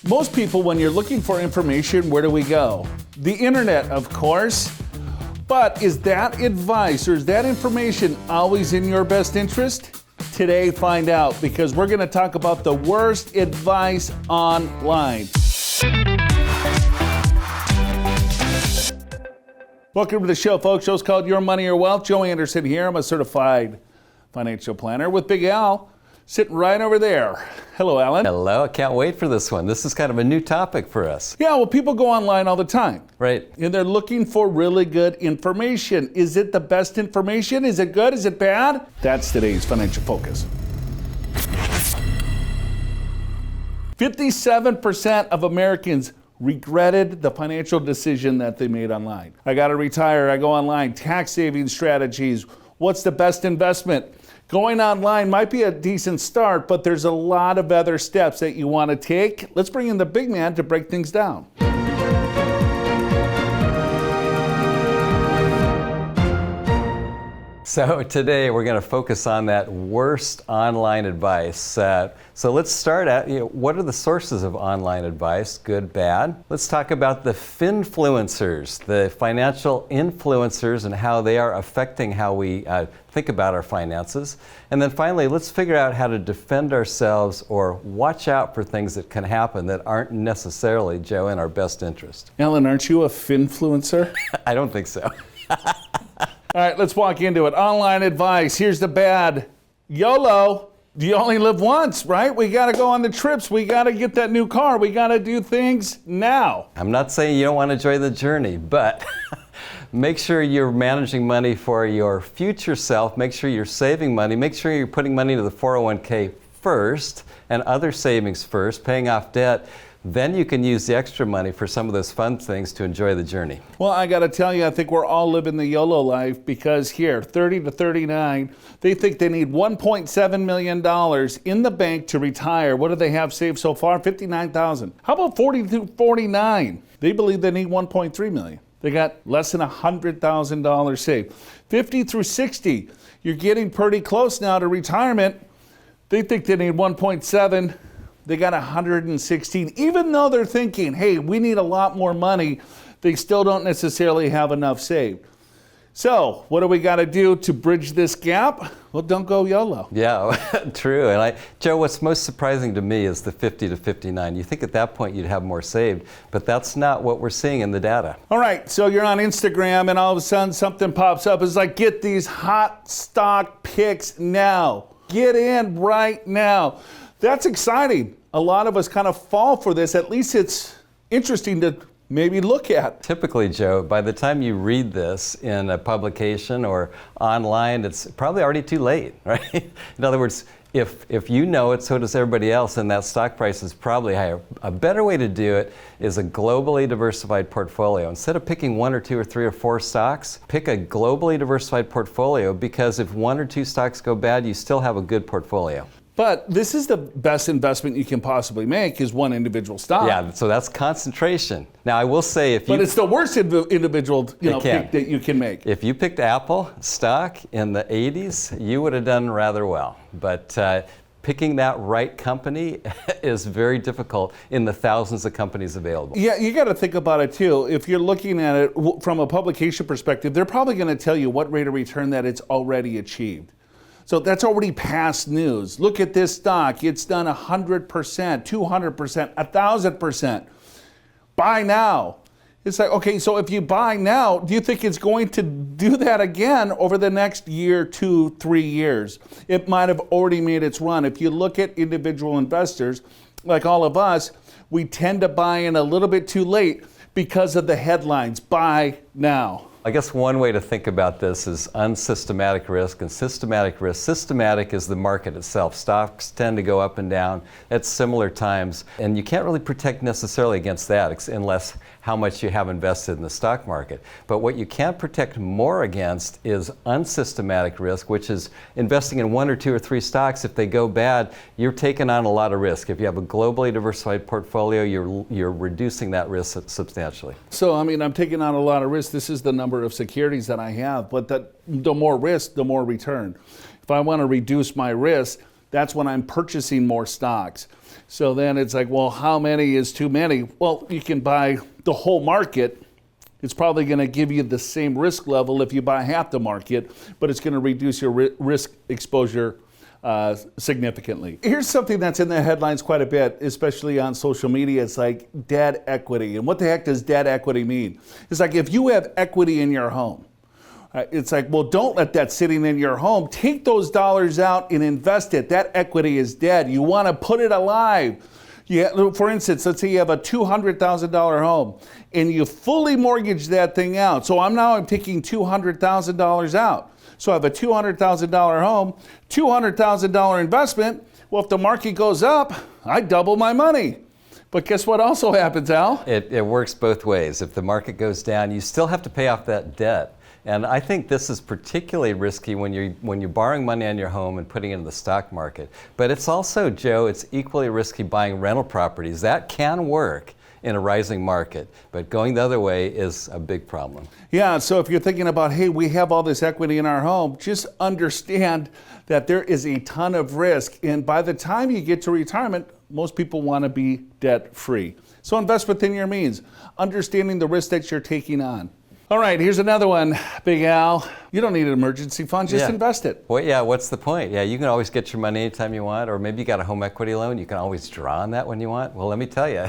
Most people, when you're looking for information, where do we go? The internet, of course. But is that advice or is that information always in your best interest? Today, find out, because we're going to talk about the worst advice online. Welcome to the show, folks. Show's called Your Money or Wealth. Joe Anderson here. I'm a certified financial planner with Big Al, sitting right over there. Hello, Alan. Hello. I can't wait for this one. This is kind of a new topic for us. Yeah, well, people go online all the time. Right. And they're looking for really good information. Is it the best information? Is it good? Is it bad? That's today's financial focus. 57% of Americans regretted the financial decision that they made online. I got to retire. I go online. Tax saving strategies. What's the best investment? Going online might be a decent start, but there's a lot of other steps that you want to take. Let's bring in the big man to break things down. So today we're going to focus on that worst online advice. So let's start at, what are the sources of online advice, good, bad? Let's talk about the Finfluencers, the financial influencers, and how they are affecting how we think about our finances. And then finally, let's figure out how to defend ourselves or watch out for things that can happen that aren't necessarily, Joe, in our best interest. Alan, aren't you a Finfluencer? I don't think so. All right, let's walk into it. Online advice. Here's the bad. YOLO. You only live once, right? We got to go on the trips. We got to get that new car. We got to do things now. I'm not saying you don't want to enjoy the journey, but make sure you're managing money for your future self. Make sure you're saving money. Make sure you're putting money into the 401k first and other savings first, paying off debt. Then you can use the extra money for some of those fun things to enjoy the journey. Well, I got to tell you, I think we're all living the YOLO life, because here, 30 to 39, they think they need $1.7 million in the bank to retire. What do they have saved so far? $59,000. How about 40 to 49? They believe they need $1.3 million. They got less than $100,000 saved. 50 through 60, you're getting pretty close now to retirement. They think they need 1.7. They got 116. Even though they're thinking, hey, we need a lot more money, they still don't necessarily have enough saved. So what do we got to do to bridge this gap? Well, don't go YOLO. Yeah, true. And Joe, what's most surprising to me is the 50 to 59. You think at that point you'd have more saved, but that's not what we're seeing in the data. All right, so you're on Instagram and all of a sudden something pops up. It's like, get these hot stock picks now. Get in right now. That's exciting. A lot of us kind of fall for this. At least it's interesting to maybe look at. Typically, Joe, by the time you read this in a publication or online, it's probably already too late, right? In other words, if you know it, so does everybody else, and that stock price is probably higher. A better way to do it is a globally diversified portfolio. Instead of picking one or two or three or four stocks, pick a globally diversified portfolio, because if one or two stocks go bad, you still have a good portfolio. But this is the best investment you can possibly make, is one individual stock. Yeah, so that's concentration. Now, I will say, but it's the worst individual pick that you can make. If you picked Apple stock in the 80s, you would have done rather well. But picking that right company is very difficult in the thousands of companies available. Yeah, you got to think about it too. If you're looking at it from a publication perspective, they're probably going to tell you what rate of return that it's already achieved. So that's already past news. Look at this stock. It's done 100%, 200%, 1,000%. Buy now. It's like, okay, so if you buy now, do you think it's going to do that again over the next year, 2, 3 years? It might have already made its run. If you look at individual investors, like all of us, we tend to buy in a little bit too late because of the headlines. Buy now. I guess one way to think about this is unsystematic risk and systematic risk. Systematic is the market itself. Stocks tend to go up and down at similar times, and you can't really protect necessarily against that unless how much you have invested in the stock market. But what you can protect more against is unsystematic risk, which is investing in one or two or three stocks. If they go bad, you're taking on a lot of risk. If you have a globally diversified portfolio, you're reducing that risk substantially. So, I mean, I'm taking on a lot of risk. This is the number of securities that I have, but the more risk, the more return. If I want to reduce my risk, that's when I'm purchasing more stocks. So then it's like, well, how many is too many? Well, you can buy the whole market. It's probably going to give you the same risk level if you buy half the market, but it's going to reduce your risk exposure significantly. Here's something that's in the headlines quite a bit, especially on social media. It's like debt equity. And what the heck does debt equity mean? It's like if you have equity in your home, it's like, well, don't let that sitting in your home. Take those dollars out and invest it. That equity is dead. You want to put it alive. For instance, let's say you have a $200,000 home and you fully mortgage that thing out. So I'm taking $200,000 out. So I have a $200,000 home, $200,000 investment. Well, if the market goes up, I double my money. But guess what also happens, Al? It works both ways. If the market goes down, you still have to pay off that debt. And I think this is particularly risky when you're borrowing money on your home and putting it in the stock market. But it's also, Joe, it's equally risky buying rental properties. That can work in a rising market, but going the other way is a big problem. Yeah, so if you're thinking about, hey, we have all this equity in our home, just understand that there is a ton of risk. And by the time you get to retirement, most people want to be debt-free. So invest within your means, understanding the risk that you're taking on. All right, here's another one, Big Al. You don't need an emergency fund, just invest it. Well, yeah, what's the point? Yeah, you can always get your money anytime you want, or maybe you got a home equity loan, you can always draw on that when you want. Well, let me tell you,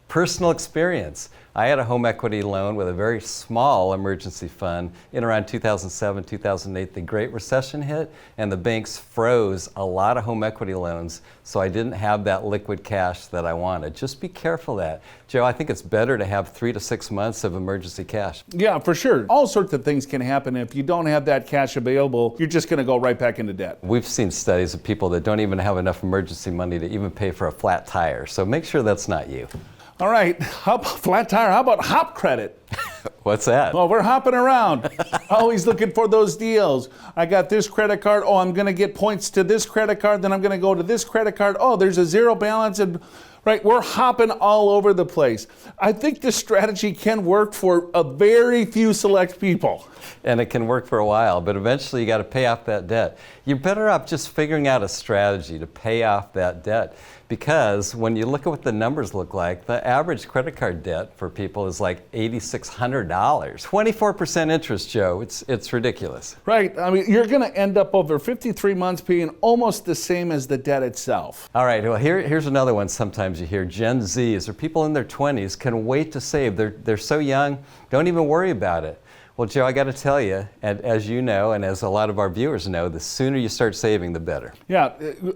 personal experience. I had a home equity loan with a very small emergency fund in around 2007, 2008. The Great Recession hit, and the banks froze a lot of home equity loans, so I didn't have that liquid cash that I wanted. Just be careful of that. Joe, I think it's better to have 3 to 6 months of emergency cash. Yeah, for sure. All sorts of things can happen. If you don't have that cash available, you're just going to go right back into debt. We've seen studies of people that don't even have enough emergency money to even pay for a flat tire, so make sure that's not you. All right, how about flat tire? How about hop credit? What's that? Well, we're hopping around, always looking for those deals. I got this credit card. Oh, I'm going to get points to this credit card. Then I'm going to go to this credit card. Oh, there's a zero balance. And right, we're hopping all over the place. I think this strategy can work for a very few select people. And it can work for a while, but eventually you got to pay off that debt. You're better off just figuring out a strategy to pay off that debt, because when you look at what the numbers look like, the average credit card debt for people is like $8,600. 24% interest, Joe. It's ridiculous. Right. I mean, you're going to end up over 53 months paying almost the same as the debt itself. All right. Well, here's another one. Sometimes you hear Gen Zs or people in their 20s can wait to save. They're so young, don't even worry about it. Well, Joe, I got to tell you, and as you know, and as a lot of our viewers know, the sooner you start saving, the better. Yeah,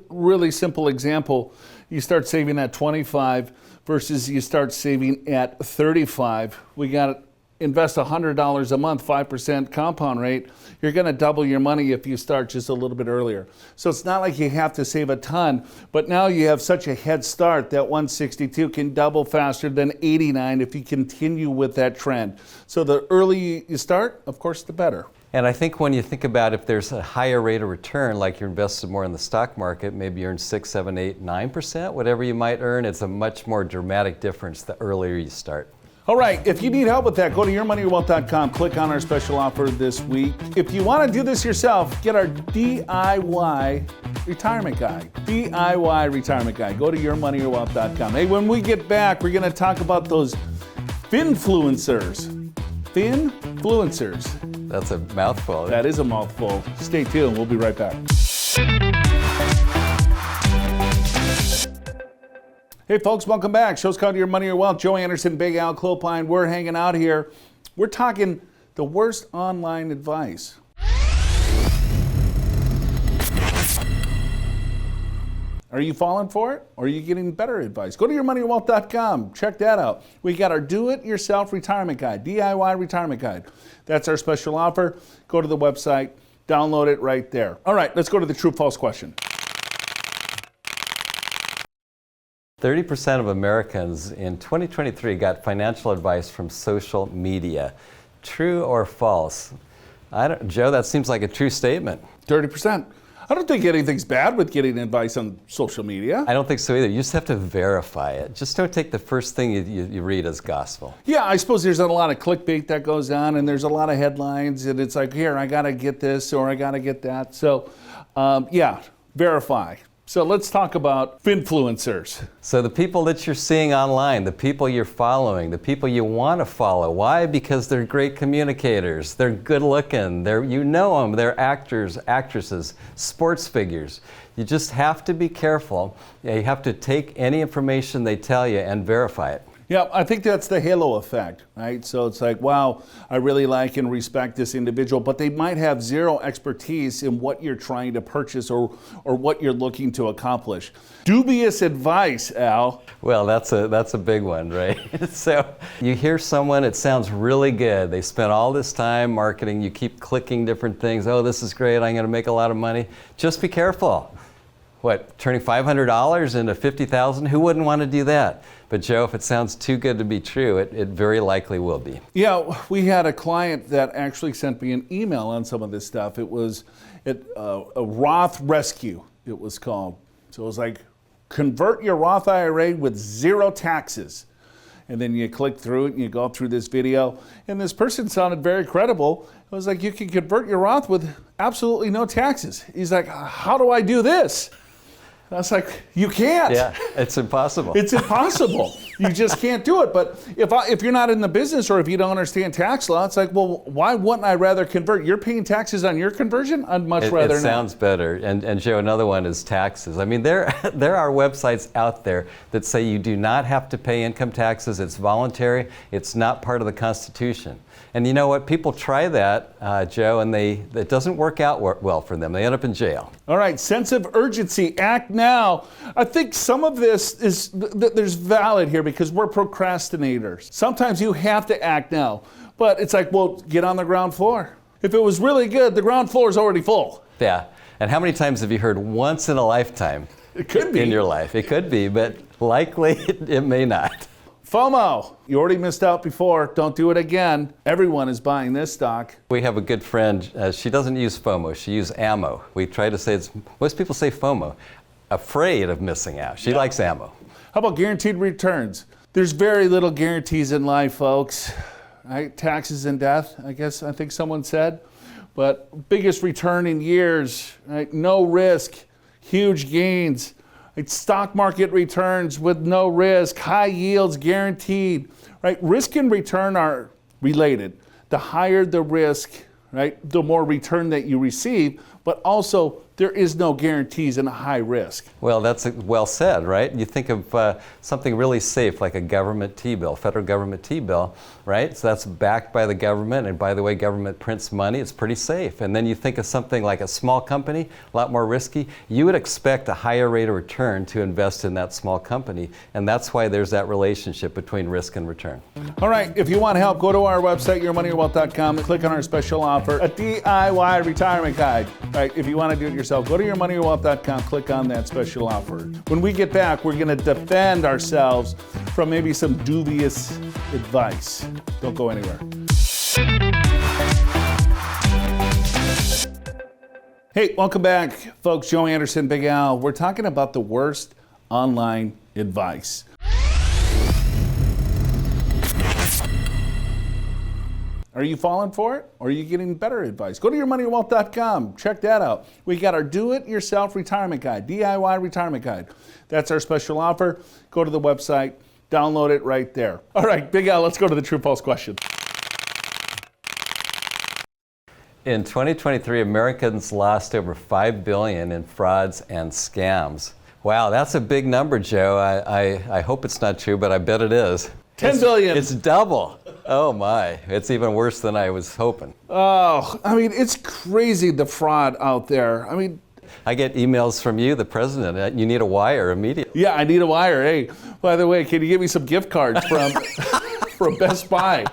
really simple example. You start saving at 25 versus you start saving at 35. We got to invest $100 a month, 5% compound rate. You're going to double your money if you start just a little bit earlier. So it's not like you have to save a ton, but now you have such a head start that 162 can double faster than 89 if you continue with that trend. So the earlier you start, of course, the better. And I think when you think about if there's a higher rate of return, like you're invested more in the stock market, maybe you earn 6, 7, 8, 9%, whatever you might earn, it's a much more dramatic difference the earlier you start. All right, if you need help with that, go to yourmoneyyourwealth.com, click on our special offer this week. If you want to do this yourself, get our DIY retirement guide. DIY retirement guide. Go to yourmoneyyourwealth.com. Hey, when we get back, we're going to talk about those Finfluencers. Finfluencers. That's a mouthful. That is a mouthful. Stay tuned. We'll be right back. Hey folks, welcome back. Show's called Your Money, Your Wealth. Joe Anderson, Big Al Clopine. We're hanging out here. We're talking the worst online advice. Are you falling for it, or are you getting better advice? Go to yourmoneyyourwealth.com. Check that out. We got our do-it-yourself retirement guide, DIY retirement guide. That's our special offer. Go to the website, download it right there. All right, let's go to the true-false question. 30% of Americans in 2023 got financial advice from social media. True or false? Joe, that seems like a true statement. 30%. I don't think anything's bad with getting advice on social media. I don't think so either. You just have to verify it. Just don't take the first thing you read as gospel. Yeah, I suppose there's a lot of clickbait that goes on, and there's a lot of headlines, and it's like, here, I got to get this or I got to get that. So, yeah, verify. So let's talk about Finfluencers. So the people that you're seeing online, the people you're following, the people you want to follow. Why? Because they're great communicators. They're good looking. You know them. They're actors, actresses, sports figures. You just have to be careful. You have to take any information they tell you and verify it. Yeah, I think that's the halo effect, right? So it's like, wow, I really like and respect this individual, but they might have zero expertise in what you're trying to purchase or what you're looking to accomplish. Dubious advice, Al. Well, that's a big one, right? So you hear someone, it sounds really good. They spent all this time marketing. You keep clicking different things. Oh, this is great. I'm going to make a lot of money. Just be careful. What, turning $500 into $50,000? Who wouldn't want to do that? But Joe, if it sounds too good to be true, it very likely will be. Yeah, we had a client that actually sent me an email on some of this stuff. It was a Roth Rescue, it was called. So it was like, convert your Roth IRA with zero taxes. And then you click through it and you go through this video. And this person sounded very credible. It was like, you can convert your Roth with absolutely no taxes. He's like, how do I do this? I was like, you can't. Yeah, it's impossible. It's impossible. You just can't do it. But if you're not in the business or if you don't understand tax law, it's like, well, why wouldn't I rather convert? You're paying taxes on your conversion? I'd much rather not. It sounds better. And Joe, another one is taxes. I mean, there are websites out there that say you do not have to pay income taxes. It's voluntary. It's not part of the Constitution. And you know what? People try that, Joe, and it doesn't work out well for them. They end up in jail. All right, sense of urgency, act now. I think some of this there's valid here because we're procrastinators. Sometimes you have to act now, but it's like, well, get on the ground floor. If it was really good, the ground floor is already full. Yeah, and how many times have you heard once in a lifetime? It could be. In your life. It could be, but likely it may not. FOMO, you already missed out before. Don't do it again. Everyone is buying this stock. We have a good friend. She doesn't use FOMO. She uses ammo. We try to say most people say FOMO, afraid of missing out. She likes ammo. How about guaranteed returns? There's very little guarantees in life, folks. Right? Taxes and death, I think someone said. But biggest return in years, right? No risk, huge gains. It's stock market returns with no risk, high yields guaranteed, right? Risk and return are related. The higher the risk, right, the more return that you receive, but also there is no guarantees in a high risk. Well, that's well said, right? You think of something really safe like a government T-bill, federal government T-bill, right? So that's backed by the government, and by the way, government prints money, it's pretty safe. And then you think of something like a small company, a lot more risky. You would expect a higher rate of return to invest in that small company, and that's why there's that relationship between risk and return. All right, if you want help, go to our website, yourmoneyyourwealth.com, and click on our special offer, a DIY retirement guide. Right, if you want to do it yourself, go to yourmoneyyourwealth.com, click on that special offer. When we get back, we're going to defend ourselves from maybe some dubious advice. Don't go anywhere. Hey, welcome back, folks. Joe Anderson, Big Al. We're talking about the worst online advice. Are you falling for it, or are you getting better advice? Go to yourmoneyyourwealth.com. Check that out. We got our do-it-yourself retirement guide, DIY retirement guide. That's our special offer. Go to the website, download it right there. All right, Big Al, let's go to the true-false question. In 2023, Americans lost over $5 billion in frauds and scams. Wow, that's a big number, Joe. I hope it's not true, but I bet it is. 10 billion. It's double. Oh my, it's even worse than I was hoping. Oh, I mean, it's crazy, the fraud out there. I mean, I get emails from you, the president. You need a wire immediately. Yeah, I need a wire. Hey, by the way, can you give me some gift cards from Best Buy?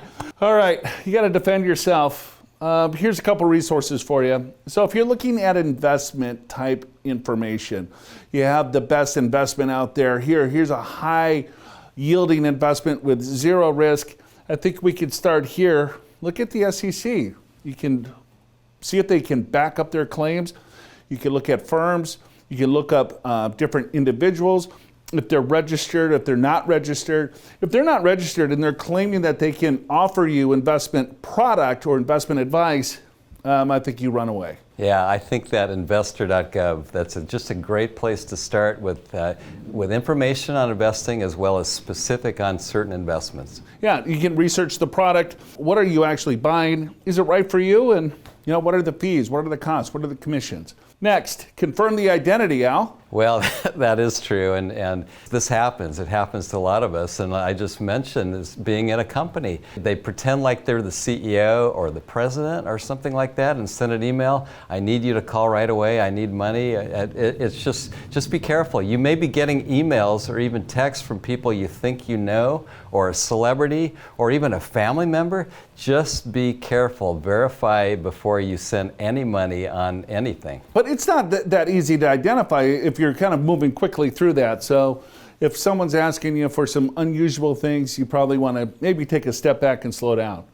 All right, you got to defend yourself. Here's a couple resources for you. So if you're looking at investment type information, you have the best investment out there. Here's a high yielding investment with zero risk. I think we could start here. Look at the SEC. You can see if they can back up their claims. You can look at firms. You can look up different individuals, if they're registered, if they're not registered. If they're not registered and they're claiming that they can offer you investment product or investment advice, I think you run away. Yeah, I think that investor.gov, that's just a great place to start with information on investing as well as specific on certain investments. Yeah, you can research the product. What are you actually buying? Is it right for you? And what are the fees? What are the costs? What are the commissions? Next, confirm the identity, Al. Well, that is true, and this happens. It happens to a lot of us, and I just mentioned is being in a company. They pretend like they're the CEO or the president or something like that and send an email. I need you to call right away. I need money. It's just be careful. You may be getting emails or even texts from people you think you know, or a celebrity, or even a family member. Just be careful. Verify before you send any money on anything. But it's not that easy to identify if you're kind of moving quickly through that. So if someone's asking you for some unusual things, you probably want to maybe take a step back and slow down.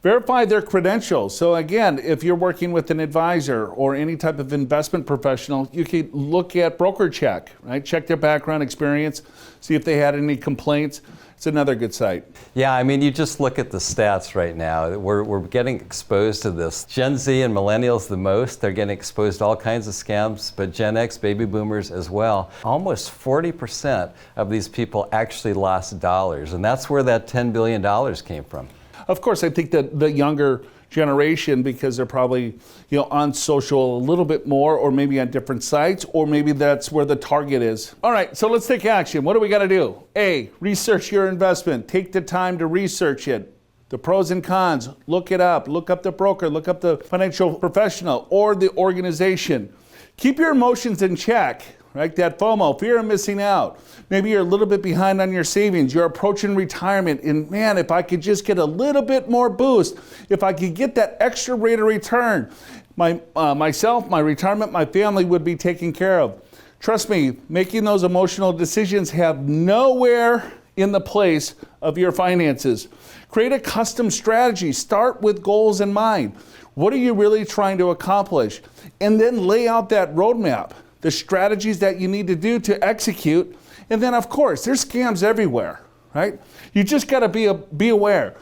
Verify their credentials. So again, if you're working with an advisor or any type of investment professional, you can look at Broker Check, right? Check their background experience, see if they had any complaints. It's another good site. Yeah, I mean, you just look at the stats right now. We're getting exposed to this. Gen Z and millennials the most. They're getting exposed to all kinds of scams, but Gen X, baby boomers as well. Almost 40% of these people actually lost dollars, and that's where that $10 billion came from. Of course, I think that the younger generation, because they're probably on social a little bit more, or maybe on different sites, or maybe that's where the target is. All right, so let's take action. What do we got to do? A, research your investment. Take the time to research it. The pros and cons, look it up. Look up the broker, look up the financial professional or the organization. Keep your emotions in check, right? That FOMO, fear of missing out. Maybe you're a little bit behind on your savings. You're approaching retirement, and man, if I could just get a little bit more boost, if I could get that extra rate of return, myself, my retirement, my family would be taken care of. Trust me, making those emotional decisions have nowhere in the place of your finances. Create a custom strategy. Start with goals in mind. What are you really trying to accomplish? And then lay out that roadmap, the strategies that you need to do to execute. And then, of course, there's scams everywhere, right? You just got to be aware.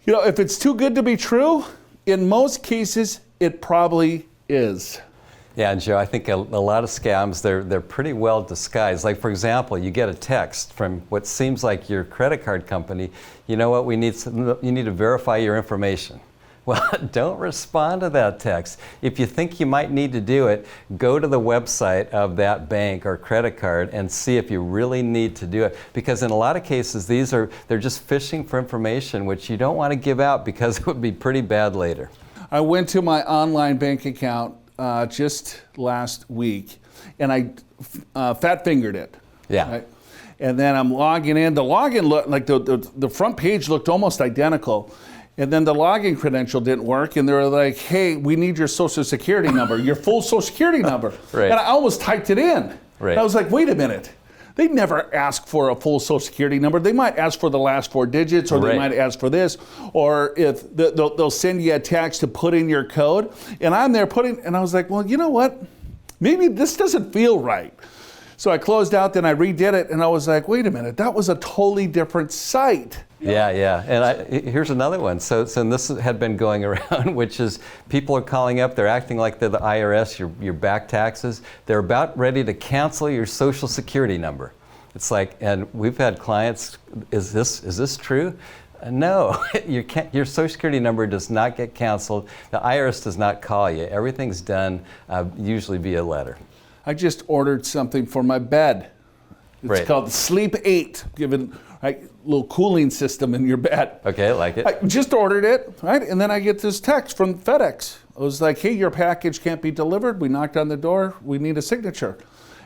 If it's too good to be true, in most cases, it probably is. Yeah, Joe, I think a lot of scams, they're pretty well disguised. Like, for example, you get a text from what seems like your credit card company. You know what, you need to verify your information. Well, don't respond to that text. If you think you might need to do it, go to the website of that bank or credit card and see if you really need to do it. Because in a lot of cases, they're just phishing for information which you don't want to give out because it would be pretty bad later. I went to my online bank account just last week, and I fat-fingered it. Yeah. Right? And then I'm logging in. The login looked like the front page looked almost identical. And then the login credential didn't work, and they were like, hey, we need your social security number, your full social security number. Right. And I almost typed it in. Right. And I was like, wait a minute. They never ask for a full social security number. They might ask for the last 4 digits, or they might ask for this, or if they'll send you a text to put in your code. And I'm there and I was like, well, you know what? Maybe this doesn't feel right. So I closed out, then I redid it, and I was like, wait a minute, that was a totally different site. Yeah. And here's another one. So this had been going around, which is people are calling up, they're acting like they're the IRS, your back taxes. They're about ready to cancel your social security number. It's like, and we've had clients, is this true? No, your social security number does not get canceled. The IRS does not call you. Everything's done usually via letter. I just ordered something for my bed. It's called Sleep 8, giving a little cooling system in your bed. Okay, I like it. I just ordered it, right? And then I get this text from FedEx. It was like, hey, your package can't be delivered. We knocked on the door. We need a signature.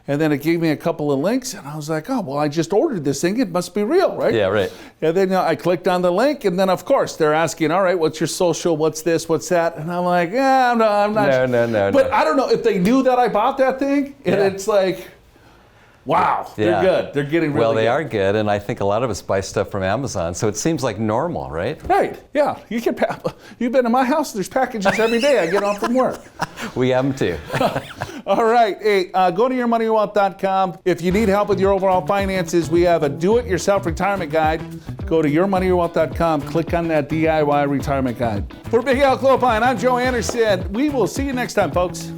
And then it gave me a couple of links, and I was like, oh, well, I just ordered this thing. It must be real, right? Yeah, right. And then I clicked on the link, and then, of course, they're asking, all right, what's your social? What's this? What's that? And I'm like, yeah, I'm not. No. But I don't know if they knew that I bought that thing, and it's like, wow, they're good. They're getting really good. Well, they are good, and I think a lot of us buy stuff from Amazon, so it seems like normal, right? Right, yeah. You've been to my house, there's packages every day I get home from work. We have them too. All right, hey, go to yourmoneywealth.com. If you need help with your overall finances, we have a do-it-yourself retirement guide. go to yourmoneyyourwealth.com, click on that DIY retirement guide. For Big Al Clopine, I'm Joe Anderson. We will see you next time, folks.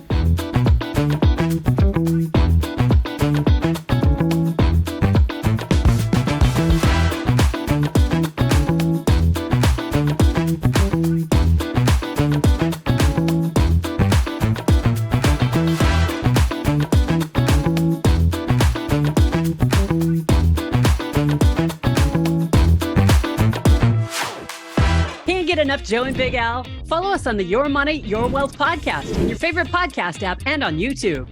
Get enough Joe and Big Al? Follow us on the Your Money, Your Wealth podcast in your favorite podcast app and on YouTube.